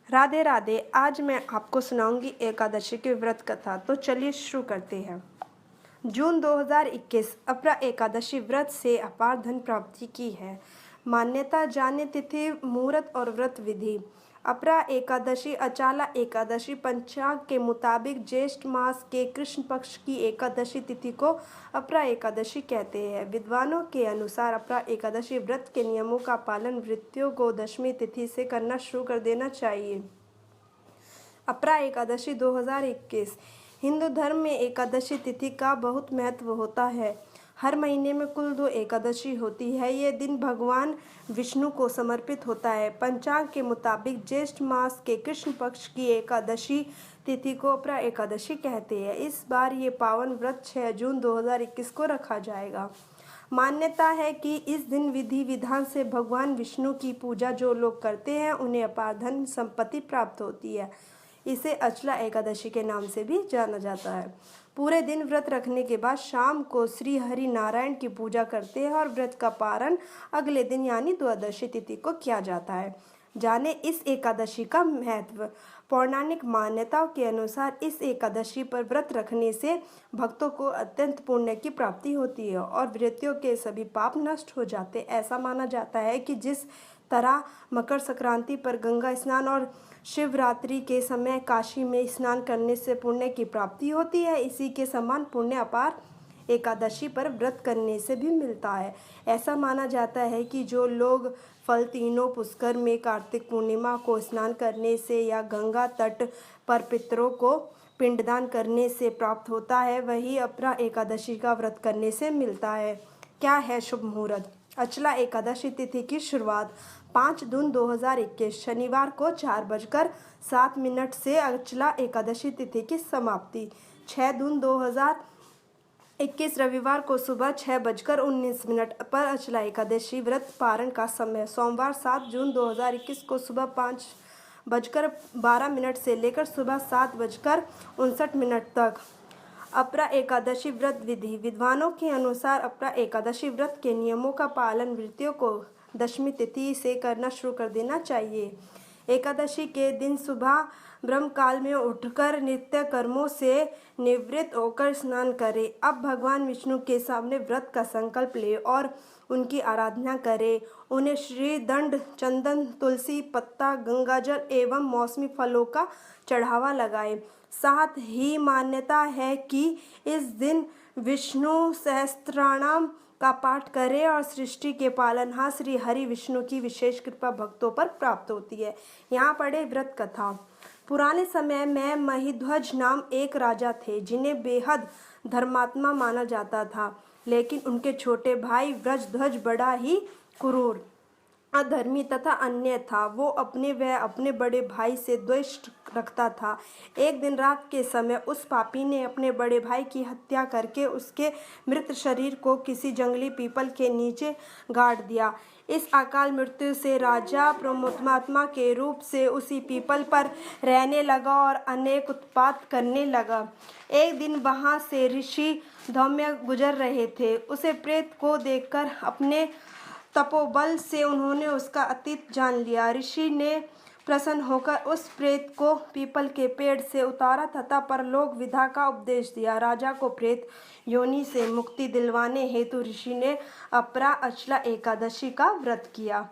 राधे राधे। आज मैं आपको सुनाऊंगी एकादशी की व्रत कथा। तो चलिए शुरू करते हैं। जून 2021 अपरा एकादशी व्रत से अपार धन प्राप्ति की है। मान्यता, जाने तिथि, मुहूर्त और व्रत विधि। अपरा एकादशी अचाला एकादशी पंचांग के मुताबिक ज्येष्ठ मास के कृष्ण पक्ष की एकादशी तिथि को अपरा एकादशी कहते हैं। विद्वानों के अनुसार अपरा एकादशी व्रत के नियमों का पालन व्रतियों को दशमी तिथि से करना शुरू कर देना चाहिए। अपरा एकादशी 2021 हिंदू धर्म में एकादशी तिथि का बहुत महत्व होता है। हर महीने में कुल 2 एकादशी होती है। ये दिन भगवान विष्णु को समर्पित होता है। पंचांग के मुताबिक ज्येष्ठ मास के कृष्ण पक्ष की एकादशी तिथि को अपरा एकादशी कहते हैं। इस बार ये पावन व्रत 6 जून 2021 को रखा जाएगा। मान्यता है कि इस दिन विधि विधान से भगवान विष्णु की पूजा जो लोग करते हैं उन्हें अपार धन संपत्ति प्राप्त होती है। इसे अचला एकादशी के नाम से भी जाना जाता है। पूरे दिन व्रत रखने के बाद शाम को श्री हरि नारायण की पूजा करते हैं और व्रत का पारण अगले दिन यानी द्वादशी तिथि को किया जाता है। जाने इस एकादशी का महत्व। पौराणिक मान्यताओं के अनुसार इस एकादशी पर व्रत रखने से भक्तों को अत्यंत पुण्य की प्राप्ति होती है और व्रतियों के सभी पाप नष्ट हो जाते। ऐसा माना जाता है कि जिस तरह मकर संक्रांति पर गंगा स्नान और शिवरात्रि के समय काशी में स्नान करने से पुण्य की प्राप्ति होती है, इसी के समान पुण्य अपार एकादशी पर व्रत करने से भी मिलता है। ऐसा माना जाता है कि जो लोग फल तीनों पुष्कर में कार्तिक पूर्णिमा को स्नान करने से या गंगा तट पर पितरों को पिंडदान करने से प्राप्त होता है, वही अपरा एकादशी का व्रत करने से मिलता है। क्या है शुभ मुहूर्त? अचला एकादशी तिथि की शुरुआत 5 जून 2021 शनिवार को 4:07 से अचला एकादशी तिथि की समाप्ति 6 जून 2021 रविवार को सुबह 6:19 पर अचला एकादशी व्रत पारण का समय सोमवार 7 जून 2021 को सुबह 5:12 से लेकर सुबह 7:59 तक। अपरा एकादशी व्रत विधि। विद्वानों के अनुसार अपरा एकादशी व्रत के नियमों का पालन व्रतियों को दशमी तिथि से करना शुरू कर देना चाहिए। एकादशी के दिन सुबह ब्रह्मकाल में उठकर नित्य कर्मों से निवृत्त होकर स्नान करें। अब भगवान विष्णु के सामने व्रत का संकल्प ले और उनकी आराधना करें। उन्हें श्री दंड, चंदन, तुलसी पत्ता, गंगाजल एवं मौसमी फलों का चढ़ावा लगाएं। साथ ही मान्यता है कि इस दिन विष्णु सहस्त्रनाम का पाठ करें और सृष्टि के पालनहार श्री हरि विष्णु की विशेष कृपा भक्तों पर प्राप्त होती है। यहाँ पढ़े व्रत कथा। पुराने समय में महिध्वज नाम एक राजा थे जिन्हें बेहद धर्मात्मा माना जाता था, लेकिन उनके छोटे भाई व्रजध्वज बड़ा ही क्रूर, अधर्मी तथा अन्याय था। वो अपने बड़े भाई से द्वेष रखता था। एक दिन रात के समय उस पापी ने अपने बड़े भाई की हत्या करके उसके मृत शरीर को किसी जंगली पीपल के नीचे गाड़ दिया। इस अकाल मृत्यु से राजा परमात्मा के रूप से उसी पीपल पर रहने लगा और अनेक उत्पात करने लगा। एक दिन वहां से ऋषि धौम्य गुजर रहे थे। उसे प्रेत को देखकर अपने तपोबल से उन्होंने उसका अतीत जान लिया। ऋषि ने प्रसन्न होकर उस प्रेत को पीपल के पेड़ से उतारा तथा परलोक विधा का उपदेश दिया। राजा को प्रेत योनि से मुक्ति दिलवाने हेतु ऋषि ने अपरा अचला एकादशी का व्रत किया।